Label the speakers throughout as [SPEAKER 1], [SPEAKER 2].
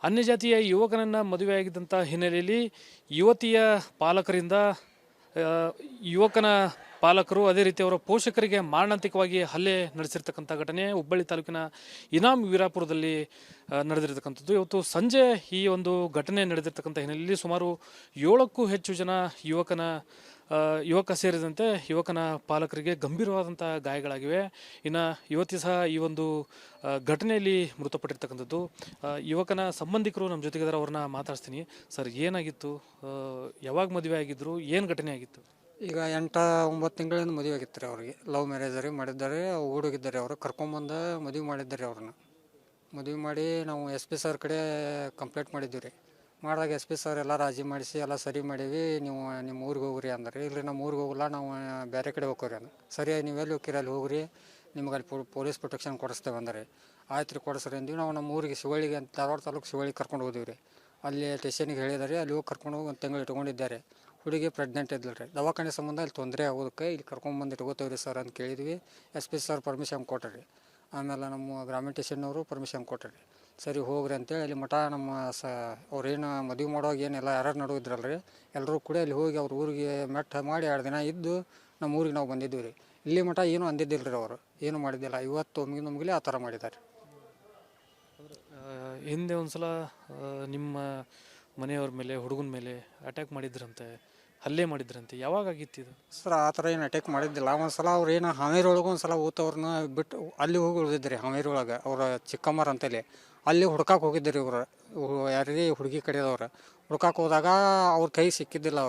[SPEAKER 1] ಅನ್ಯಜಾತಿಯ ಯುವಕನನ್ನು ಮದುವೆಯಾಗಿದ್ದಂಥ ಹಿನ್ನೆಲೆಯಲ್ಲಿ ಯುವತಿಯ ಪಾಲಕರಿಂದ ಆ, ಯುವಕನ ಪಾಲಕರು ಅದೇ ರೀತಿ ಅವರ ಪೋಷಕರಿಗೆ ಮಾರಣಾಂತಿಕವಾಗಿ ಹಲ್ಲೆ ನಡೆಸಿರ್ತಕ್ಕಂಥ ಘಟನೆ ಹುಬ್ಬಳ್ಳಿ ತಾಲೂಕಿನ ಇನಾಮ್ ವೀರಾಪುರದಲ್ಲಿ ನಡೆದಿರ್ತಕ್ಕಂಥದ್ದು. ಇವತ್ತು ಸಂಜೆ ಈ ಒಂದು ಘಟನೆ ನಡೆದಿರ್ತಕ್ಕಂಥ ಹಿನ್ನೆಲೆಯಲ್ಲಿ ಸುಮಾರು 7ಕ್ಕೂ ಹೆಚ್ಚು ಜನ ಯುವಕ ಸೇರಿದಂತೆ ಯುವಕನ ಪಾಲಕರಿಗೆ ಗಂಭೀರವಾದಂಥ ಗಾಯಗಳಾಗಿವೆ. ಇನ್ನು ಯುವತಿ ಸಹ ಈ ಒಂದು ಘಟನೆಯಲ್ಲಿ ಮೃತಪಟ್ಟಿರ್ತಕ್ಕಂಥದ್ದು. ಯುವಕನ ಸಂಬಂಧಿಕರು ನಮ್ಮ ಜೊತೆಗಿದ್ದಾರೆ, ಅವ್ರನ್ನ ಮಾತಾಡ್ತೀನಿ. ಸರ್, ಏನಾಗಿತ್ತು? ಯಾವಾಗ ಮದುವೆ ಆಗಿದ್ರು? ಏನು ಘಟನೆ ಆಗಿತ್ತು?
[SPEAKER 2] ಈಗ 8-9 ತಿಂಗಳಿಂದ ಮದುವೆ ಆಗಿತ್ತು ರೀ ಅವ್ರಿಗೆ. ಲವ್ ಮ್ಯಾರೇಜ್ ರೀ ಮಾಡಿದ್ದಾರೆ. ಹುಡುಗಿದ್ದಾರೆ, ಅವರು ಕರ್ಕೊಂಬಂದು ಮದುವೆ ಮಾಡಿದ್ದಾರೆ. ಅವ್ರನ್ನ ಮದುವೆ ಮಾಡಿ ನಾವು ಎಸ್ ಪಿ ಸರ್ ಕಡೆ ಕಂಪ್ಲೇಂಟ್ ಮಾಡಿದ್ದೀವಿ ರೀ. ಮಾಡಿದಾಗ ಎಸ್ ಪಿ ಸರ್ ಎಲ್ಲ ರಾಜಿ ಮಾಡಿಸಿ ಎಲ್ಲ ಸರಿ ಮಾಡೀವಿ, ನೀವು ನಿಮ್ಮ ಊರಿಗೆ ಹೋಗ್ರಿ ಅಂದ್ರೆ. ಇಲ್ಲರಿ ನಮ್ಮ ಊರಿಗೆ ಹೋಗಲ್ಲ, ನಾವು ಬೇರೆ ಕಡೆ ಹೋಗ್ರಿ ಅಂದ. ಸರಿ, ನೀವು ಎಲ್ಲಿ ಹೋಗ್ತೀರಿ ಅಲ್ಲಿ ಹೋಗ್ರಿ, ನಿಮ್ಗೆ ಅಲ್ಲಿ ಪೊಲೀಸ್ ಪ್ರೊಟೆಕ್ಷನ್ ಕೊಡಿಸ್ತೇವೆ ಅಂದ್ರೆ. ಆಯ್ತು ರೀ, ಕೊಡಿಸ್ರಿ ಅಂದೀವಿ. ನಾವು ನಮ್ಮ ಊರಿಗೆ ಶಿವಳ್ಳಿಗೆ ಅಂತ ಧಾರವಾಡ ತಾಲೂಕು ಶಿವಳ್ಳಿಗೆ ಕರ್ಕೊಂಡು ಹೋದಿವಿ ರೀ. ಅಲ್ಲಿ ಸ್ಟೇಷನಿಗೆ ಹೇಳಿದಾರೆ, ಅಲ್ಲಿ ಹೋಗಿ ಕರ್ಕೊಂಡು ಹೋಗಿ 1 ತಿಂಗಳು ಇಟ್ಕೊಂಡಿದ್ದಾರೆ. ಹುಡುಗಿ ಪ್ರೆಗ್ನೆಂಟ್ ಇದ್ಲು ರೀ. ದವಾಖಾನೆ ಸಂಬಂಧ ಇಲ್ಲಿ ತೊಂದರೆ ಆಗೋದಕ್ಕೆ ಇಲ್ಲಿ ಕರ್ಕೊಂಬಂದು ಇಟ್ಕೋತೇವೆ ರೀ ಸರ್ ಅಂತ ಕೇಳಿದ್ವಿ. ಎಸ್ ಪಿ ಸರ್ ಪರ್ಮಿಷನ್ ಕೊಟ್ಟರಿ. ಆಮೇಲೆ ನಮ್ಮ ಗ್ರಾಮೀಣ ಸ್ಟೇಷನ್ನವರು ಪರ್ಮಿಷನ್ ಕೊಟ್ಟರಿ. ಸರಿ ಹೋಗ್ರಿ ಅಂತೇಳಿ ಅಲ್ಲಿ ಮಠ ನಮ್ಮ ಅವ್ರೇನು ಮದುವೆ ಮಾಡುವಾಗ ಏನೆಲ್ಲ ಯಾರು ನಡುವಿದ್ರಲ್ಲ ರೀ, ಎಲ್ಲರೂ ಕೂಡ ಅಲ್ಲಿ ಹೋಗಿ ಅವ್ರ ಊರಿಗೆ ಮೆಟ್ಟ ಮಾಡಿ 2 ದಿನ ಇದ್ದು ನಮ್ಮ ಊರಿಗೆ ನಾವು ಬಂದಿದ್ದೀವಿ ರೀ. ಇಲ್ಲಿ ಮಠ ಏನೂ ಅಂದಿದ್ದಿಲ್ಲ ರೀ, ಅವರು ಏನೂ ಮಾಡಿದ್ದಿಲ್ಲ. ಇವತ್ತು ನಮಗಿಲೆ ಆ ಥರ ಮಾಡಿದ್ದಾರೆ.
[SPEAKER 1] ಹಿಂದೆ ಒಂದ್ಸಲ ನಿಮ್ಮ ಮನೆಯವ್ರ ಮೇಲೆ, ಹುಡುಗನ ಮೇಲೆ ಅಟ್ಯಾಕ್ ಮಾಡಿದ್ರಂತೆ, ಹಲ್ಲೆ ಮಾಡಿದ್ರಂತೆ. ಯಾವಾಗ ಆಗಿತ್ತು ಇದು?
[SPEAKER 2] ಸರ್, ಆ ಥರ ಏನು ಅಟ್ಯಾಕ್ ಮಾಡಿದ್ದಿಲ್ಲ. ಒಂದು ಸಲ ಅವ್ರು ಏನು ಹಾವೇರಿ ಒಳಗೆ ಒಂದು ಸಲ ಊತವ್ರನ್ನ ಬಿಟ್ಟು ಅಲ್ಲಿ ಹೋಗಿ ಉಳಿದಿದ್ರಿ. ಹಾವೇರಿ ಒಳಗೆ ಅವರ ಚಿಕ್ಕಮ್ಮರ ಅಂತೇಳಿ ಅಲ್ಲಿ ಹುಡ್ಕಕ್ಕೆ ಹೋಗಿದ್ದರು ಇವರು. ಯಾರಿಗೆ ಹುಡುಗಿ ಕಡೆಯದವ್ರು ಹುಡ್ಕಕ್ಕೆ ಹೋದಾಗ ಅವ್ರ ಕೈ ಸಿಕ್ಕಿದ್ದಿಲ್ಲ.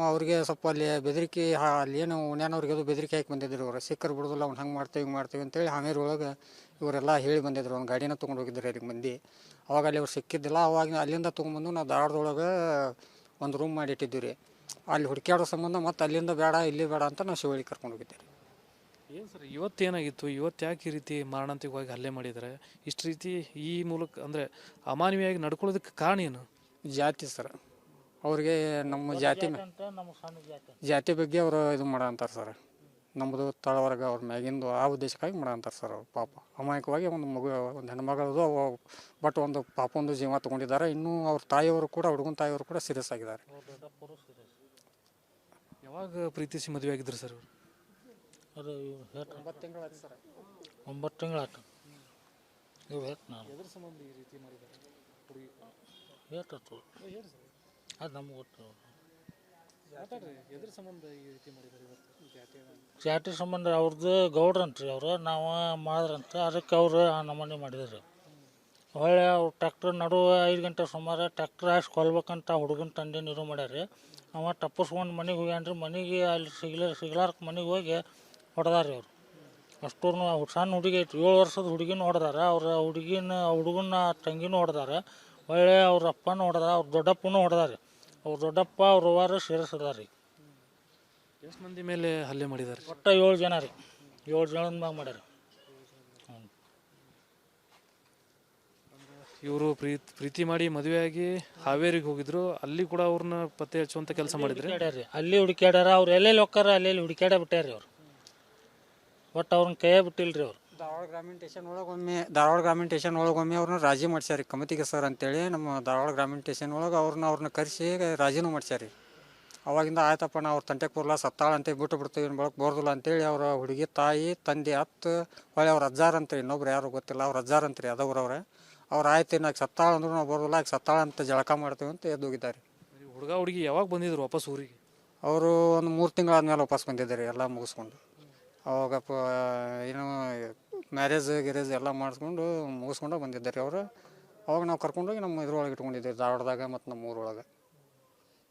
[SPEAKER 2] ಅವ್ರಿಗೆ ಸ್ವಲ್ಪ ಅಲ್ಲಿ ಬೆದರಿಕೆ, ಅಲ್ಲಿ ಏನು ಉಣ್ಯಾನವ್ರಿಗೆ ಅದು ಬೆದರಿಕೆ ಹಾಕಿ ಬಂದಿದ್ರು ಇವರು. ಸಿಕ್ಕರು ಬಿಡೋದಿಲ್ಲ, ಅವ್ನು ಹಂಗೆ ಮಾಡ್ತೀವಿ ಅಂತೇಳಿ ಹಾವೇರಿ ಒಳಗೆ ಇವರೆಲ್ಲ ಹೇಳಿ ಬಂದಿದ್ರು. ಒಂದು ಗಾಡಿನ ತೊಗೊಂಡು ಹೋಗಿದ್ರು ಅದಕ್ಕೆ ಮಂದಿ. ಅವಾಗ ಅಲ್ಲಿ ಅವ್ರು ಸಿಕ್ಕಿದ್ದಿಲ್ಲ. ಅವಾಗ ಅಲ್ಲಿಂದ ತೊಗೊಂಬಂದು ನಾವು ಧಾರವಾಡದೊಳಗೆ ಒಂದು ರೂಮ್ ಮಾಡಿ ಇಟ್ಟಿದ್ದೀವಿ ರೀ. ಅಲ್ಲಿ ಹುಡುಕ್ಯಾಡೋ ಸಂಬಂಧ ಮತ್ತು ಅಲ್ಲಿಂದ ಬೇಡ ಇಲ್ಲಿ ಬೇಡ ಅಂತ ನಾವು ಶಿವಳ್ಳಿ ಕರ್ಕೊಂಡು ಹೋಗಿದ್ದೀವಿ.
[SPEAKER 1] ಏನು ಸರ್, ಇವತ್ತೇನಾಗಿತ್ತು? ಇವತ್ತು ಯಾಕೆ ಈ ರೀತಿ ಮಾರಣಾಂತಿಕವಾಗಿ ಹಲ್ಲೆ ಮಾಡಿದ್ದಾರೆ? ಇಷ್ಟು ರೀತಿ ಈ ಮೂಲಕ ಅಂದರೆ ಅಮಾನವೀಯವಾಗಿ ನಡ್ಕೊಳ್ಳೋದಕ್ಕೆ ಕಾರಣ ಏನು?
[SPEAKER 2] ಜಾತಿ ಸರ್, ಅವ್ರಿಗೆ ನಮ್ಮ ಜಾತಿ ಬಗ್ಗೆ ಅವರು ಇದು ಮಾಡೋ ಅಂತಾರೆ ಸರ್. ನಮ್ಮದು ತಳವರ್ಗ ಅವ್ರ ಮ್ಯಾಗಿಂದು ಆ ಉದ್ದೇಶಕ್ಕಾಗಿ ಮಾಡೋ ಅಂತಾರೆ ಸರ್. ಅವ್ರು ಪಾಪ ಅಮಾಯಕವಾಗಿ ಒಂದು ಮಗು, ಒಂದು ಹೆಣ್ಮಗಳದು, ಬಟ್ ಒಂದು ಪಾಪ ಒಂದು ಜೀವ ತೊಗೊಂಡಿದ್ದಾರೆ. ಇನ್ನೂ ಅವ್ರ ತಾಯಿಯವರು ಕೂಡ, ಹುಡುಗನ ತಾಯಿಯವರು ಕೂಡ ಸೀರಿಯಸ್ ಆಗಿದ್ದಾರೆ.
[SPEAKER 1] ಯಾವಾಗ ಪ್ರೀತಿಸಿ ಮದುವೆ ಆಗಿದ್ರು ಸರ್?
[SPEAKER 3] ಅದು
[SPEAKER 2] 9 ತಿಂಗಳಾಯ್ತು ಸರ್.
[SPEAKER 3] 9 ತಿಂಗಳಾಯ್ತು. ಇವ್ರು ನಾನು
[SPEAKER 1] ಎದ್ರ ಸಂಬಂಧ ಈ ರೀತಿ ಮಾಡಿದ್ದಾರೆ ಹುಡುಗಿ?
[SPEAKER 3] ಹೇಳ್ತತ್ತು ಅದು ನಮ್ಗೆ ಗೊತ್ತು.
[SPEAKER 1] ಎದ್ರ ಸಂಬಂಧ ಈ ರೀತಿ ಮಾಡಿದ್ದಾರೆ ಇವತ್ತು?
[SPEAKER 3] ಜಾತಿ ಸಂಬಂಧ ಅವ್ರದ್ದು ಗೌಡ್ರಂತ್ರಿ ಅವರು, ನಾವು ಮಾಡಿದ್ರಂತ. ಅದಕ್ಕೆ ಅವರು ಆ ನಮೂನೆ ಮಾಡಿದ್ರು. ಹೊಳ್ಳೆ ಅವ್ರು ಟ್ಯಾಕ್ಟ್ರ್ ನಡುವೆ 5 ಗಂಟೆ ಸುಮಾರು ಟ್ಯಾಕ್ಟ್ರ್ ಹಾಕಿ ಕೊಲ್ಬೇಕಂತ ಹುಡುಗನ ತಂದೆ ನೀರು ಮಾಡ್ಯಾರ. ಅವ ತಪ್ಪಿಸ್ಕೊಂಡು ಮನೆಗೆ ಹೋಗ್ಯಾನ್ರಿ. ಮನೆಗೆ ಅಲ್ಲಿ ಸಿಗ್ಲಾರ್ಕ ಮನೆಗೆ ಹೋಗಿ ಹೊಡೆದಾರ ಅವ್ರು. ಅಷ್ಟೂರ್ನು ಸಣ್ಣ ಹುಡುಗಿ ಐತಿ, 7 ವರ್ಷದ ಹುಡುಗಿನೂ ಹೊಡೆದಾರ. ಅವ್ರ ಹುಡುಗನ ತಂಗಿನೂ ಹೊಡೆದಾರ. ಹೊಳ್ಳೆ ಅವ್ರ ಅಪ್ಪನೂ ಹೊಡೆದ, ಅವ್ರ ದೊಡ್ಡಪ್ಪನೂ ಹೊಡೆದಾರೆ. ಅವ್ರ ದೊಡ್ಡಪ್ಪ ಅವ್ರ ಅವ್ವಾರು ಸೇರಿಸಿದಾರ ರೀ.
[SPEAKER 1] ಎಷ್ಟು ಮಂದಿ ಮೇಲೆ ಹಲ್ಲೆ ಮಾಡಿದ್ದಾರೆ?
[SPEAKER 3] ಒಟ್ಟು 7 ಜನ ರೀ. 7 ಜನದ ಮ್ಯಾಗ ಮಾಡ್ಯಾರ.
[SPEAKER 1] ಇವರು ಪ್ರೀತಿ ಮಾಡಿ ಮದುವೆಯಾಗಿ ಹಾವೇರಿಗೆ ಹೋಗಿದ್ರು. ಅಲ್ಲಿ ಕೂಡ ಅವ್ರನ್ನ ಪತ್ತೆ ಹಚ್ಚುವಂತ ಕೆಲಸ ಮಾಡಿದ್ರೆ
[SPEAKER 3] ಅಲ್ಲಿ ಹುಡುಕ್ಯಾಡ್ಯಾರ. ಅವ್ರು ಎಲ್ಲೆಲ್ಲಿ ಹೋಗ್ತಾರ ಅಲ್ಲಿ ಹುಡುಕ್ಯಾಡ ಬಿಟ್ಟಾರ್ರಿ ಅವ್ರು. ಒಟ್ಟು ಅವ್ರನ್ನ ಕೈಯೇ ಬಿಟ್ಟಿಲ್ರಿ ಅವ್ರು.
[SPEAKER 2] ಧಾರವಾಡ ಗ್ರಾಮೀಣ ಸ್ಟೇಷನ್ ಒಳಗೊಮ್ಮೆ ಅವ್ರನ್ನ ರಾಜಿ ಮಾಡ್ಸ್ಯಾರಿ ಕಮತಿಗೆ ಸರ್ ಅಂತೇಳಿ. ನಮ್ಮ ಧಾರವಾಡ ಗ್ರಾಮೀಣ ಸ್ಟೇಷನ್ ಒಳಗೆ ಅವ್ರನ್ನ ಕರೆಸಿ ರಾಜಿನೂ ಮಾಡ್ಸ್ಯಾರಿ. ಅವಾಗಿಂದ ಆಯ್ತಪ್ಪ, ನಾವು ಅವ್ರ ತಂಟೆಗೆ ಬರಲ್ಲ, ಸತ್ತಾಳ ಅಂತೇಳಿ ಬಿಟ್ಟು ಬಿಡ್ತೀವಿ, ಬಳಕೆ ಬರೋದಿಲ್ಲ ಅಂತೇಳಿ ಅವರ ಹುಡುಗಿ ತಾಯಿ ತಂದೆ ಹೊಳೆ ಅವ್ರ ಅಜ್ಜಾರ್ ಅಂತ್ರಿ, ಇನ್ನೊಬ್ರು ಯಾರು ಗೊತ್ತಿಲ್ಲ, ಅವ್ರ ಅಜ್ಜಾರ್ ಅಂತ್ರಿ ಅದವ್ರವ್ರೆ. ಅವ್ರು ಆಯ್ತು ನಾಗ ಸತ್ತಾಳ ಅಂದ್ರೂ ನಾವು ಬರೋದಿಲ್ಲ, ಆಗ ಸತ್ತಾಳ ಅಂತ ಜಳಕ ಮಾಡ್ತೀವಿ ಅಂತ ಎದ್ದು ಹೋಗಿದ್ದಾರೆ.
[SPEAKER 1] ಹುಡುಗ ಹುಡುಗಿ ಯಾವಾಗ ಬಂದಿದ್ರು ವಾಪಸ್ ಊರಿಗೆ?
[SPEAKER 2] ಅವರು ಒಂದು 3 ತಿಂಗಳಾದ್ಮೇಲೆ ವಾಪಸ್ ಬಂದಿದ್ದಾರೆ ಎಲ್ಲ ಮುಗಿಸ್ಕೊಂಡು. ಅವಾಗ ಏನು ಮ್ಯಾರೇಜ್ ಎಲ್ಲ ಮುಗಿಸ್ಕೊಂಡು ಬಂದಿದ್ದಾರೆ ಅವರು. ಅವಾಗ ನಾವು ಕರ್ಕೊಂಡೋಗಿ ನಮ್ಮ ಇದ್ರೊಳಗೆ ಇಟ್ಕೊಂಡಿದ್ದೀವಿ ಧಾರವಾಡದಾಗ ಮತ್ತು ನಮ್ಮ ಊರೊಳಗೆ.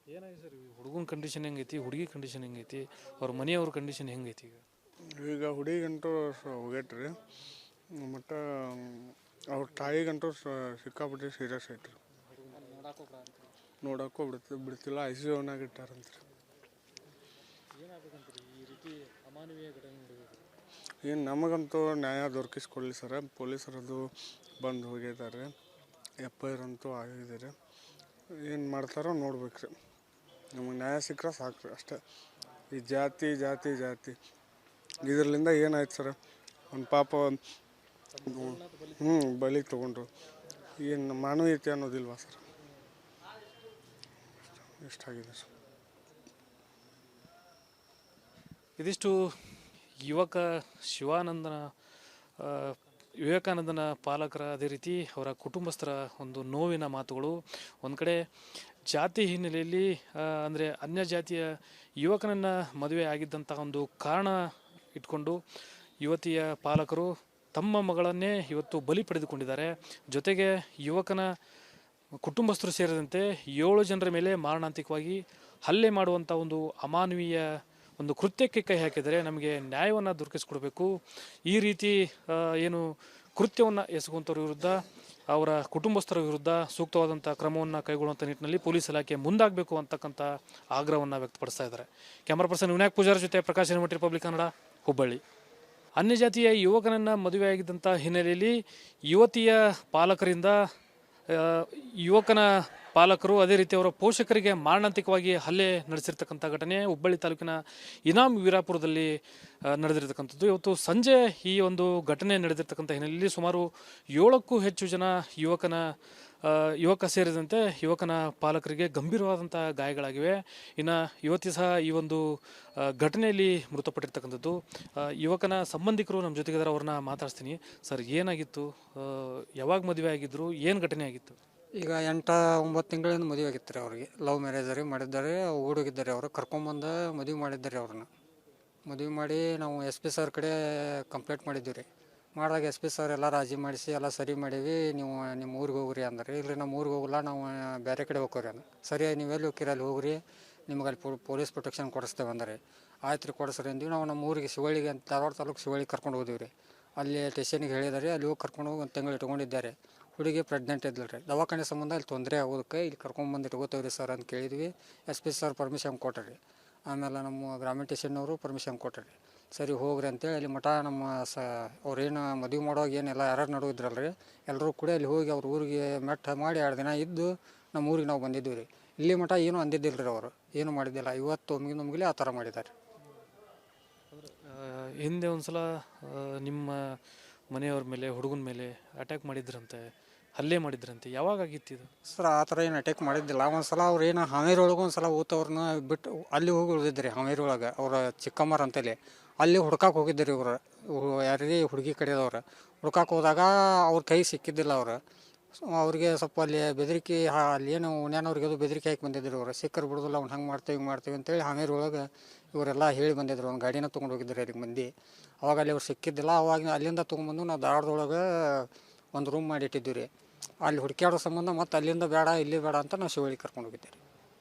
[SPEAKER 1] ಏನಾಗಿದೆ ಸರ್, ಹುಡುಗನ ಕಂಡೀಷನ್ ಹೆಂಗೈತಿ, ಹುಡುಗಿ ಕಂಡೀಷನ್ ಹೆಂಗೈತಿ, ಅವ್ರ ಮನೆಯವ್ರ ಕಂಡೀಷನ್ ಹೆಂಗೈತಿ?
[SPEAKER 4] ಈಗ ಹುಡುಗಿಗಂತೂ ಹೋಗೈತ್ರಿ, ಮತ್ತು ಅವ್ರ ತಾಯಿಗಂತೂ ಸಿಕ್ಕಾಪಟ್ಟೆ ಸೀರಿಯಸ್ ಐತ್ರಿ. ನೋಡೋಕ್ಕೂ ಬಿಡ್ತಿಲ್ಲ, ICUನಾಗ ಇಟ್ಟಾರಂತ್ರಿ. ಏನು ನಮಗಂತೂ ನ್ಯಾಯ ದೊರಕಿಸ್ಕೊಡ್ಲಿ ಸರ. ಪೊಲೀಸರದು ಬಂದು ಹೋಗಿದ್ದಾರೆ, FIR ಅಂತೂ ಆಗಿದ್ದಾರೆ. ಏನು ಮಾಡ್ತಾರೋ ನೋಡ್ಬೇಕ್ರಿ. ನಮಗೆ ನ್ಯಾಯ ಸಿಕ್ಕರೆ ಸಾಕ್ರಿ ಅಷ್ಟೇ. ಈ ಜಾತಿ ಇದರಿಂದ ಏನಾಯ್ತು ಸರ್, ಒಂದು ಪಾಪ ಬಲಿ ತೊಗೊಂಡ್ರು. ಏನು ಮಾನವೀಯತೆ ಅನ್ನೋದಿಲ್ವಾ ಸರ್? ಇಷ್ಟಾಗಿದೆ ಸರ್.
[SPEAKER 1] ಇದಿಷ್ಟು ಯುವಕ ಶಿವಾನಂದನ ಆ, ವಿವೇಕಾನಂದನ ಪಾಲಕರ ಅದೇ ರೀತಿ ಅವರ ಕುಟುಂಬಸ್ಥರ ಒಂದು ನೋವಿನ ಮಾತುಗಳು. ಒಂದು ಕಡೆ ಜಾತಿ ಹಿನ್ನೆಲೆಯಲ್ಲಿ ಅಂದರೆ ಅನ್ಯ ಜಾತಿಯ ಯುವಕನನ್ನು ಮದುವೆ ಆಗಿದ್ದಂಥ ಒಂದು ಕಾರಣ ಇಟ್ಕೊಂಡು ಯುವತಿಯ ಪಾಲಕರು ತಮ್ಮ ಮಗಳನ್ನೇ ಇವತ್ತು ಬಲಿ ಪಡೆದುಕೊಂಡಿದ್ದಾರೆ. ಜೊತೆಗೆ ಯುವಕನ ಕುಟುಂಬಸ್ಥರು ಸೇರಿದಂತೆ 7 ಜನರ ಮೇಲೆ ಮಾರಣಾಂತಿಕವಾಗಿ ಹಲ್ಲೆ ಮಾಡುವಂಥ ಒಂದು ಅಮಾನವೀಯ ಒಂದು ಕೃತ್ಯಕ್ಕೆ ಕೈ ಹಾಕಿದರೆ ನಮಗೆ ನ್ಯಾಯವನ್ನು ದೊರಕಿಸಿಕೊಡ್ಬೇಕು. ಈ ರೀತಿ ಏನು ಕೃತ್ಯವನ್ನು ಎಸಗುವಂಥವ್ರ ವಿರುದ್ಧ, ಅವರ ಕುಟುಂಬಸ್ಥರ ವಿರುದ್ಧ ಸೂಕ್ತವಾದಂಥ ಕ್ರಮವನ್ನು ಕೈಗೊಳ್ಳುವಂಥ ನಿಟ್ಟಿನಲ್ಲಿ ಪೊಲೀಸ್ ಇಲಾಖೆ ಮುಂದಾಗಬೇಕು ಅಂತಕ್ಕಂಥ ಆಗ್ರಹವನ್ನು ವ್ಯಕ್ತಪಡಿಸ್ತಾ ಇದ್ದಾರೆ. ಕ್ಯಾಮರಾ ಪರ್ಸನ್ ವಿನಾಯಕ್ ಪೂಜಾರ್ ಜೊತೆ ಪ್ರಕಾಶ್ ಎನ್ಮಟ್ಟಿ, ರಿಪಬ್ಲಿಕ್ ಕನ್ನಡ, ಹುಬ್ಬಳ್ಳಿ. ಅನ್ಯ ಜಾತಿಯ ಯುವಕನನ್ನು ಮದುವೆಯಾಗಿದ್ದಂಥ ಹಿನ್ನೆಲೆಯಲ್ಲಿ ಯುವತಿಯ ಪಾಲಕರಿಂದ ಯುವಕನ ಪಾಲಕರು ಅದೇ ರೀತಿ ಅವರ ಪೋಷಕರಿಗೆ ಮಾರಣಾಂತಿಕವಾಗಿ ಹಲ್ಲೆ ನಡೆಸಿರ್ತಕ್ಕಂಥ ಘಟನೆ ಹುಬ್ಬಳ್ಳಿ ತಾಲೂಕಿನ ಇನಾಮ್ ವೀರಾಪುರದಲ್ಲಿ ನಡೆದಿರ್ತಕ್ಕಂಥದ್ದು. ಇವತ್ತು ಸಂಜೆ ಈ ಒಂದು ಘಟನೆ ನಡೆದಿರ್ತಕ್ಕಂಥ ಹಿನ್ನೆಲೆಯಲ್ಲಿ ಸುಮಾರು 7ಕ್ಕೂ ಹೆಚ್ಚು ಜನ ಯುವಕ ಸೇರಿದಂತೆ ಯುವಕನ ಪಾಲಕರಿಗೆ ಗಂಭೀರವಾದಂಥ ಗಾಯಗಳಾಗಿವೆ. ಇನ್ನು ಯುವತಿ ಸಹ ಈ ಒಂದು ಘಟನೆಯಲ್ಲಿ ಮೃತಪಟ್ಟಿರ್ತಕ್ಕಂಥದ್ದು. ಯುವಕನ ಸಂಬಂಧಿಕರು ನಮ್ಮ ಜೊತೆಗಿದ್ದಾರೆ, ಅವ್ರನ್ನ ಮಾತಾಡ್ತೀನಿ. ಸರ್, ಏನಾಗಿತ್ತು? ಯಾವಾಗ ಮದುವೆ ಆಗಿದ್ರು? ಏನು ಘಟನೆ ಆಗಿತ್ತು?
[SPEAKER 2] ಈಗ 8-9 ತಿಂಗಳಿಂದ ಮದುವೆ ಆಗಿತ್ತು ರೀ ಅವ್ರಿಗೆ. ಲವ್ ಮ್ಯಾರೇಜ್ ಮಾಡಿದ್ದಾರೆ. ಹುಡುಗಿದ್ದಾರೆ ಅವರು ಕರ್ಕೊಂಬಂದು ಮದುವೆ ಮಾಡಿದ್ದಾರೆ. ಅವ್ರನ್ನ ಮದುವೆ ಮಾಡಿ ನಾವು SP ಸರ್ ಕಡೆ ಕಂಪ್ಲೇಂಟ್ ಮಾಡಿದ್ದೀವಿ ರೀ. ಮಾಡಿದಾಗ SP ಸರ್ ಎಲ್ಲ ರಾಜಿ ಮಾಡಿಸಿ ಎಲ್ಲ ಸರಿ ಮಾಡೀವಿ, ನೀವು ನಿಮ್ಮ ಊರಿಗೆ ಹೋಗ್ರಿ ಅಂದ್ರೆ. ಇಲ್ಲರಿ ನಮ್ಮ ಊರಿಗೆ ಹೋಗಲ್ಲ, ನಾವು ಬೇರೆ ಕಡೆ ಹೋಗ್ರಿ ಅಂದ್ರೆ. ಸರಿ, ನೀವೆಲ್ಲಿ ಹೋಗ್ತೀರಿ ಅಲ್ಲಿ ಹೋಗ್ರಿ, ನಿಮ್ಗೆ ಅಲ್ಲಿ ಪೊಲೀಸ್ ಪ್ರೊಟೆಕ್ಷನ್ ಕೊಡಿಸ್ತೇವೆ ಅಂದ್ರೆ. ಆಯ್ತು ರೀ, ಕೊಡಿಸ್ರಿ ಅಂದ್ವಿ. ನಾವು ನಮ್ಮ ಊರಿಗೆ ಶಿವಳ್ಳಿಗೆ ಅಂತ ಧಾರವಾಡ ತಾಲೂಕು ಶಿವಳ್ಳಿಗೆ ಕರ್ಕೊಂಡು ಹೋದಿವಿ ರೀ. ಅಲ್ಲಿ ಸ್ಟೇಷನಿಗೆ ಹೇಳಿದಾರೆ, ಅಲ್ಲಿ ಹೋಗಿ ಕರ್ಕೊಂಡು ಹೋಗಿ 1 ತಿಂಗಳು ಇಟ್ಕೊಂಡಿದ್ದಾರೆ. ಹುಡುಗಿ ಪ್ರೆಗ್ನೆಂಟ್ ಇದ್ದಿಲ್ಲ ರೀ. ದವಾಖಾನೆ ಸಂಬಂಧ ಇಲ್ಲಿ ತೊಂದರೆ ಆಗೋದಕ್ಕೆ ಇಲ್ಲಿ ಕರ್ಕೊಂಬಂದು ಇಟ್ಕೋತೇವೆ ರೀ ಸರ್ ಅಂತ ಕೇಳಿದ್ವಿ. SP ಸರ್ ಪರ್ಮಿಷನ್ ಕೊಟ್ಟರಿ. ಆಮೇಲೆ ನಮ್ಮ ಗ್ರಾಮೀಣ ಸ್ಟೇಷನ್ನವರು ಪರ್ಮಿಷನ್ ಕೊಟ್ಟರಿ. ಸರಿ ಹೋಗ್ರಿ ಅಂತೇಳಿ ಅಲ್ಲಿ ಮಠ ನಮ್ಮ ಅವ್ರೇನು ಮದುವೆ ಮಾಡುವಾಗ ಏನೆಲ್ಲ ಯಾರು ನಡುವಿದ್ರಲ್ಲ ರೀ, ಎಲ್ಲರೂ ಕೂಡ ಅಲ್ಲಿ ಹೋಗಿ ಅವ್ರ ಊರಿಗೆ ಮೆಟ್ಟ ಮಾಡಿ 2 ದಿನ ಇದ್ದು ನಮ್ಮ ಊರಿಗೆ ನಾವು ಬಂದಿದ್ದೀವಿ ರೀ. ಇಲ್ಲಿ ಮಠ ಏನೂ ಅಂದಿದ್ದಿಲ್ಲ ರೀ, ಅವರು ಏನೂ ಮಾಡಿದ್ದಿಲ್ಲ. ಇವತ್ತು ಒಮ್ಮಿಗೆ ಆ ಥರ ಮಾಡಿದ್ದಾರೆ.
[SPEAKER 1] ಹಿಂದೆ ಒಂದ್ಸಲ ನಿಮ್ಮ ಮನೆಯವ್ರ ಮೇಲೆ, ಹುಡುಗನ ಮೇಲೆ ಅಟ್ಯಾಕ್ ಮಾಡಿದ್ರಂತೆ, ಹಲ್ಲೆ ಮಾಡಿದ್ರಂತೆ. ಯಾವಾಗ ಆಗಿತ್ತು ಇದು?
[SPEAKER 2] ಸರ್, ಆ ಥರ ಏನು ಅಟ್ಯಾಕ್ ಮಾಡಿದ್ದಿಲ್ಲ. ಒಂದ್ಸಲ ಅವ್ರು ಏನು ಹಾವೇರಿ ಒಳಗೆ ಒಂದ್ಸಲ ಊತವ್ರನ್ನ ಬಿಟ್ಟು ಅಲ್ಲಿ ಹೋಗಿ ಉಳಿದಿದ್ರಿ. ಹಾವೇರಿ ಒಳಗೆ ಅವರ ಚಿಕ್ಕಮ್ಮರ ಅಂತೇಳಿ ಅಲ್ಲಿ ಹುಡ್ಕಕ್ಕೆ ಹೋಗಿದ್ದರು ಇವರು. ಯಾರಿಗೆ ಹುಡುಗಿ ಕಡೆಯದವ್ರು ಹುಡ್ಕಕ್ಕೆ ಹೋದಾಗ ಅವ್ರ ಕೈ ಸಿಕ್ಕಿದ್ದಿಲ್ಲ. ಅವ್ರಿಗೆ ಸ್ವಲ್ಪ ಅಲ್ಲಿ ಬೆದರಿಕೆ, ಅಲ್ಲಿ ಏನು ಉಣ್ಯಾನವ್ರಿಗೆ ಅದು ಬೆದರಿಕೆ ಹಾಕಿ ಬಂದಿದ್ರು. ಅವರು ಸಿಕ್ಕರು ಬಿಡೋದಿಲ್ಲ, ಅವ್ನು ಹಂಗೆ ಮಾಡ್ತೀವಿ ಹಿಂಗೆ ಮಾಡ್ತೀವಿ ಅಂತೇಳಿ ಹಾವೇರಿ ಒಳಗೆ ಇವರೆಲ್ಲ ಹೇಳಿ ಬಂದಿದ್ರು. ಒಂದು ಗಾಡಿನ ತೊಗೊಂಡು ಹೋಗಿದ್ರು ಅಲ್ಲಿಗೆ ಮಂದಿ. ಅವಾಗ ಅಲ್ಲಿ ಅವ್ರು ಸಿಕ್ಕಿದ್ದಿಲ್ಲ. ಅವಾಗ ಅಲ್ಲಿಂದ ತೊಗೊಂಬಂದು ನಾವು ಧಾರವಾಡದೊಳಗೆ ಒಂದು ರೂಮ್ ಮಾಡಿ ಇಟ್ಟಿದ್ದೀವಿ ರೀ. ಅಲ್ಲಿ ಹುಡುಕ್ಯಾಡೋ ಸಂಬಂಧ ಮತ್ತು ಅಲ್ಲಿಂದ ಬೇಡ ಇಲ್ಲಿ ಬೇಡ ಅಂತ ನಾವು ಶಿವಳ್ಳಿ ಕರ್ಕೊಂಡು ಹೋಗಿದ್ದೀವಿ.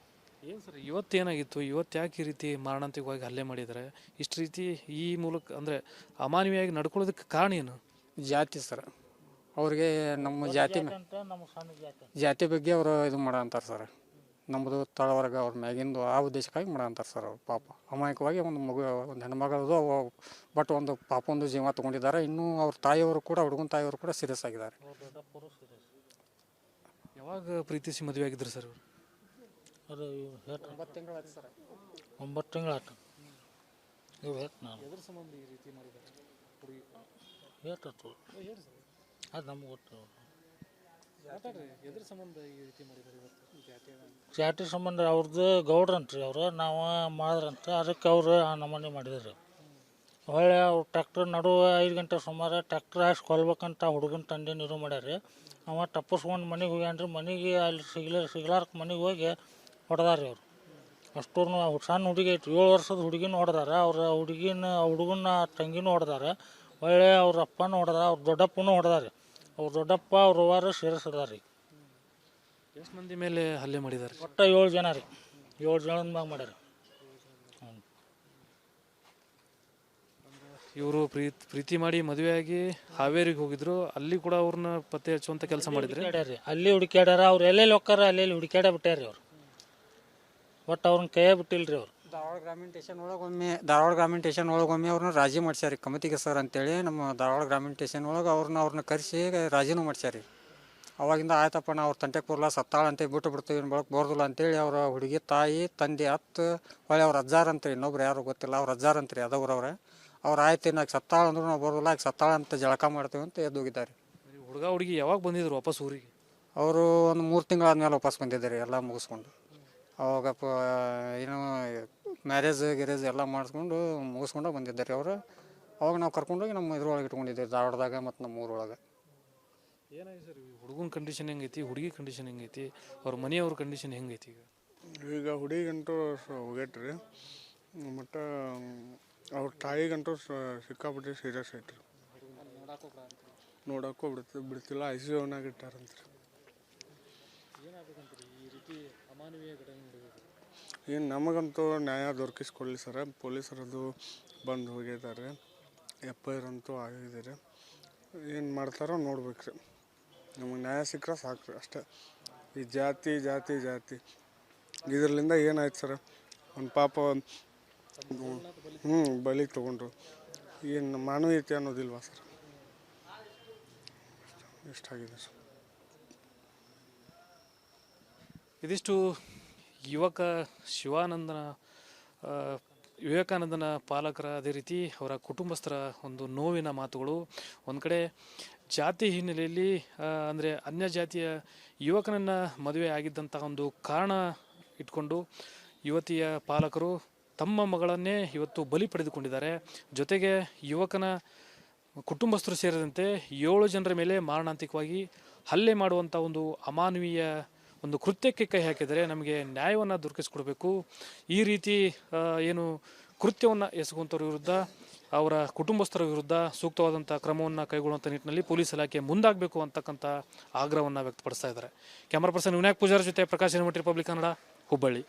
[SPEAKER 1] ಏನು ಸರ್, ಇವತ್ತೇನಾಗಿತ್ತು? ಇವತ್ತು ಯಾಕೆ ಈ ರೀತಿ ಮಾರಣಾಂತಿಕವಾಗಿ ಹಲ್ಲೆ ಮಾಡಿದ್ದಾರೆ? ಇಷ್ಟು ರೀತಿ ಈ ಮೂಲಕ ಅಂದರೆ ಅಮಾನವೀಯವಾಗಿ ನಡ್ಕೊಳ್ಳೋದಕ್ಕೆ ಕಾರಣ ಏನು?
[SPEAKER 2] ಜಾತಿ ಸರ್, ಅವ್ರಿಗೆ ನಮ್ಮ ಜಾತಿ ಜಾತಿ ಬಗ್ಗೆ ಅವರು ಇದು ಮಾಡಂತಾರೆ ಸರ್. ನಮ್ಮದು ತಳವರ್ಗ ಅವ್ರ ಮ್ಯಾಗಿಂದು ಆ ಉದ್ದೇಶಕ್ಕಾಗಿ ಮಾಡಂತಾರೆ ಸರ್. ಅವ್ರು ಪಾಪ ಅಮಾಯಕವಾಗಿ ಒಂದು ಹೆಣ್ಮಗಳದು ಬಟ್ ಒಂದು ಪಾಪ ಒಂದು ಜೀವ ತೊಗೊಂಡಿದ್ದಾರೆ. ಇನ್ನೂ ಅವ್ರ ತಾಯಿಯವರು ಕೂಡ, ಹುಡುಗನ ತಾಯಿಯವರು ಕೂಡ ಸೀರಿಯಸ್ ಆಗಿದ್ದಾರೆ.
[SPEAKER 1] ಯಾವಾಗ ಪ್ರೀತಿಸಿ ಮದುವೆ ಆಗಿದ್ರು ಸರ್?
[SPEAKER 3] ಅದು
[SPEAKER 2] 9 ತಿಂಗಳು ಆಯ್ತು ಸರ್.
[SPEAKER 3] 9 ತಿಂಗಳು ಆಯ್ತು. ಇವು ನಾನು
[SPEAKER 1] ಎದ್ರ ಸಂಬಂಧ ಈ ರೀತಿ ಮಾಡಿದ್ದಾರೆ ಹುಡುಗಿ?
[SPEAKER 3] ಹೇಳ್ತು ಅದು ನಮ್ಗೆ ಗೊತ್ತು.
[SPEAKER 1] ಎದ್ರ ಸಂಬಂಧ ಈ ರೀತಿ ಮಾಡಿದ್ದಾರೆ ಇವತ್ತು?
[SPEAKER 3] ಜಾತಿ ಸಂಬಂಧ ಅವ್ರದ್ದು ಗೌಡ್ರಂತ್ರಿ ಅವರು, ನಾವು ಮಾಡಿದ್ರಂತ ಅದಕ್ಕೆ ಅವರು ಆ ನಮೂನೆ ಮಾಡಿದ್ರು. ಹೊಳ್ಳೆ ಅವ್ರು ಟ್ಯಾಕ್ಟ್ರ್ ನಡುವೆ 5 ಗಂಟೆ ಸುಮಾರು ಟ್ಯಾಕ್ಟ್ರ್ ಹಾಕಿ ಕೊಲ್ಬೇಕಂತ ಹುಡುಗನ ತಂದೆ ನೀರು ಮಾಡ್ಯಾರ. ಅವ ತಪ್ಪಿಸ್ಕೊಂಡು ಮನೆಗೆ ಹೋಗ್ಯಾನ್ರಿ. ಮನೆಗೆ ಅಲ್ಲಿ ಸಿಗ್ಲಾರ್ಕ ಮನೆಗೆ ಹೋಗಿ ಹೊಡೆದಾರ್ರಿ ಅವ್ರು. ಅಷ್ಟೂರ್ನು ಸಣ್ಣ ಹುಡುಗಿ ಐತಿ, 7 ವರ್ಷದ ಹುಡುಗಿನೂ ಹೊಡೆದಾರ. ಅವ್ರ ಹುಡುಗನ ತಂಗಿನೂ ಹೊಡೆದಾರ. ಹೊಳ್ಳೆ ಅವ್ರ ಅಪ್ಪನೂ ಹೊಡೆದ, ಅವ್ರ ದೊಡ್ಡಪ್ಪನೂ ಹೊಡೆದಾರ. ಅವ್ರ ದೊಡ್ಡಪ್ಪ ಅವ್ರ ಅವ್ವಾರು ಸೇರಿಸಿದಾರ ರೀ.
[SPEAKER 1] ಎಷ್ಟು ಮಂದಿ ಮೇಲೆ ಹಲ್ಲೆ ಮಾಡಿದ್ದಾರೆ?
[SPEAKER 3] ಒಟ್ಟು 7 ಜನ ರೀ. 7 ಜನದ ಮ್ಯಾಗ ಮಾಡ್ಯಾರ.
[SPEAKER 1] ಇವರು ಪ್ರೀತಿ ಮಾಡಿ ಮದುವೆಯಾಗಿ ಹಾವೇರಿಗೆ ಹೋಗಿದ್ರು. ಅಲ್ಲಿ ಕೂಡ ಅವ್ರನ್ನ ಪತ್ತೆ ಹಚ್ಚುವಂತ ಕೆಲಸ ಮಾಡಿದ್ರೆ
[SPEAKER 3] ಅಲ್ಲಿ ಹುಡುಕ್ಯಾಡ್ಯಾರ. ಅವ್ರು ಎಲ್ಲೆಲ್ಲಿ ಹೋಗ್ತಾರ ಅಲ್ಲಿ ಹುಡುಕ್ಯಾಡ ಬಿಟ್ಟಾರ್ರಿ ಅವ್ರು. ಒಟ್ಟು ಅವ್ರನ್ನ ಕೈಯೇ ಬಿಟ್ಟಿಲ್ರಿ ಅವ್ರು.
[SPEAKER 2] ಧಾರವಾಡ ಗ್ರಾಮೀಣ ಸ್ಟೇಷನ್ ಒಳಗೊಮ್ಮೆ ಅವ್ರನ್ನ ರಾಜಿ ಮಾಡ್ಸ್ಯಾರಿ ಕಮಿಟಿಗೆ ಸರ್ ಅಂತೇಳಿ. ನಮ್ಮ ಧಾರವಾಡ ಗ್ರಾಮೀಣ ಸ್ಟೇಷನ್ ಒಳಗೆ ಅವ್ರನ್ನ ಕರೆಸಿ ರಾಜಿನೂ ಮಾಡ್ಸ್ಯಾರಿ. ಅವಾಗಿಂದ ಆಯ್ತಪ್ಪ ನಾವು ಅವ್ರ ತಂಟೆಗೆ ಬರಲ್ಲ, ಸತ್ತಾಳ ಅಂತ ಬಿಟ್ಟು ಬಿಡ್ತೀವಿ, ಬಳಕೆ ಬರೋದಿಲ್ಲ ಅಂತೇಳಿ ಅವರ ಹುಡುಗಿ ತಾಯಿ ತಂದೆ ಹೊಳೆ ಅವ್ರ ಅಜ್ಜಾರ ಅಂತ್ರಿ, ಇನ್ನೊಬ್ರು ಯಾರು ಗೊತ್ತಿಲ್ಲ, ಅವ್ರ ಅಜ್ಜಾರ ಅಂತ್ರಿ ಅದವ್ರವ್ರೆ. ಅವ್ರು ಆಯ್ತು ನಾಕೆ ಸತ್ತಾಳ ಅಂದ್ರೂ ನಾವು ಬರೋದಿಲ್ಲ, ಆಕೆ ಸತ್ತಾಳ ಅಂತ ಜಳಕ ಮಾಡ್ತೀವಿ ಅಂತ ಎದ್ದು ಹೋಗಿದ್ದಾರೆ.
[SPEAKER 1] ಹುಡುಗ ಹುಡುಗಿ ಯಾವಾಗ ಬಂದಿದ್ರು ವಾಪಸ್ ಊರಿಗೆ?
[SPEAKER 2] ಅವರು ಒಂದು 3 ತಿಂಗಳಾದ್ಮೇಲೆ ವಾಪಸ್ ಬಂದಿದ್ದಾರೆ ಎಲ್ಲ ಮುಗಿಸ್ಕೊಂಡು. ಅವಾಗ ಏನು ಮ್ಯಾರೇಜ್ ಎಲ್ಲ ಮಾಡಿಸ್ಕೊಂಡು ಮುಗಿಸ್ಕೊಂಡು ಬಂದಿದ್ದಾರೆ ಅವರು. ಅವಾಗ ನಾವು ಕರ್ಕೊಂಡೋಗಿ ನಮ್ಮ ಇದ್ರೊಳಗೆ ಇಟ್ಕೊಂಡಿದ್ದೇವೆ ಧಾರವಾಡದಾಗ ಮತ್ತು ನಮ್ಮ ಊರೊಳಗೆ.
[SPEAKER 1] ಏನಾಗಿದೆ ಸರ್ ಹುಡುಗನ ಕಂಡೀಷನ್ ಹೆಂಗೈತಿ, ಹುಡುಗಿ ಕಂಡೀಷನ್ ಹೆಂಗೈತಿ, ಅವ್ರ ಮನೆಯವ್ರ ಕಂಡೀಷನ್ ಹೆಂಗೈತಿ ಈಗ?
[SPEAKER 4] ಈಗ ಹುಡುಗಂತೂ ಹೋಗೈತ್ರಿ, ಮತ್ತು ಅವ್ರ ತಾಯಿಗಂತೂ ಸಿಕ್ಕಾಪಟ್ಟೆ ಸೀರಿಯಸ್ ಐತ್ರಿ. ನೋಡೋಕ್ಕೂ ಬಿಡ್ತಿಲ್ಲ, ICUನಾಗ ಇಟ್ಟಾರಂತ್ರಿ. ಏನು ನಮಗಂತೂ ನ್ಯಾಯ ದೊರಕಿಸ್ಕೊಡ್ಲಿ ಸರ. ಪೊಲೀಸರದು ಬಂದು ಹೋಗಿದ್ದಾರೆ, FIR ಅಂತೂ ಆಗಿದ್ದಾರೆ. ಏನು ಮಾಡ್ತಾರೋ ನೋಡ್ಬೇಕ್ರಿ. ನಮಗೆ ನ್ಯಾಯ ಸಿಕ್ಕರೆ ಸಾಕ್ರಿ ಅಷ್ಟೇ. ಈ ಜಾತಿ ಇದರಿಂದ ಏನಾಯ್ತು ಸರ್, ಒಂದು ಪಾಪ ಬಲಿ ತೊಗೊಂಡ್ರು. ಏನು ಮಾನವೀಯತೆ ಅನ್ನೋದಿಲ್ವಾ ಸರ್? ಎಷ್ಟಾಗಿದೆ ಸರ್.
[SPEAKER 1] ಇದಿಷ್ಟು ಯುವಕ ವಿವೇಕಾನಂದನ ಪಾಲಕರ, ಅದೇ ರೀತಿ ಅವರ ಕುಟುಂಬಸ್ಥರ ಒಂದು ನೋವಿನ ಮಾತುಗಳು. ಒಂದು ಕಡೆ ಜಾತಿ ಹಿನ್ನೆಲೆಯಲ್ಲಿ ಅಂದರೆ ಅನ್ಯ ಜಾತಿಯ ಯುವಕನನ್ನು ಮದುವೆ ಆಗಿದ್ದಂಥ ಒಂದು ಕಾರಣ ಇಟ್ಕೊಂಡು ಯುವತಿಯ ಪಾಲಕರು ತಮ್ಮ ಮಗಳನ್ನೇ ಇವತ್ತು ಬಲಿ ಪಡೆದುಕೊಂಡಿದ್ದಾರೆ. ಜೊತೆಗೆ ಯುವಕನ ಕುಟುಂಬಸ್ಥರು ಸೇರಿದಂತೆ 7 ಜನರ ಮೇಲೆ ಮಾರಣಾಂತಿಕವಾಗಿ ಹಲ್ಲೆ ಮಾಡುವಂಥ ಒಂದು ಅಮಾನವೀಯ ಒಂದು ಕೃತ್ಯಕ್ಕೆ ಕೈ ಹಾಕಿದರೆ ನಮಗೆ ನ್ಯಾಯವನ್ನು ದೊರಕಿಸಿಕೊಡಬೇಕು. ಈ ರೀತಿ ಏನು ಕೃತ್ಯವನ್ನು ಎಸಗುವಂಥವ್ರ ವಿರುದ್ಧ, ಅವರ ಕುಟುಂಬಸ್ಥರ ವಿರುದ್ಧ ಸೂಕ್ತವಾದಂಥ ಕ್ರಮವನ್ನು ಕೈಗೊಳ್ಳುವಂಥ ನಿಟ್ಟಿನಲ್ಲಿ ಪೊಲೀಸ್ ಇಲಾಖೆ ಮುಂದಾಗಬೇಕು ಅಂತಕ್ಕಂಥ ಆಗ್ರಹವನ್ನು ವ್ಯಕ್ತಪಡಿಸ್ತಾ ಇದ್ದಾರೆ. ಕ್ಯಾಮರಾ ಪರ್ಸನ್ ವಿನಾಯಕ್ ಪೂಜಾರಿ ಜೊತೆ ಪ್ರಕಾಶ್ ರಿಪಬ್ಲಿಕ್ ಕನ್ನಡ, ಹುಬ್ಬಳ್ಳಿ.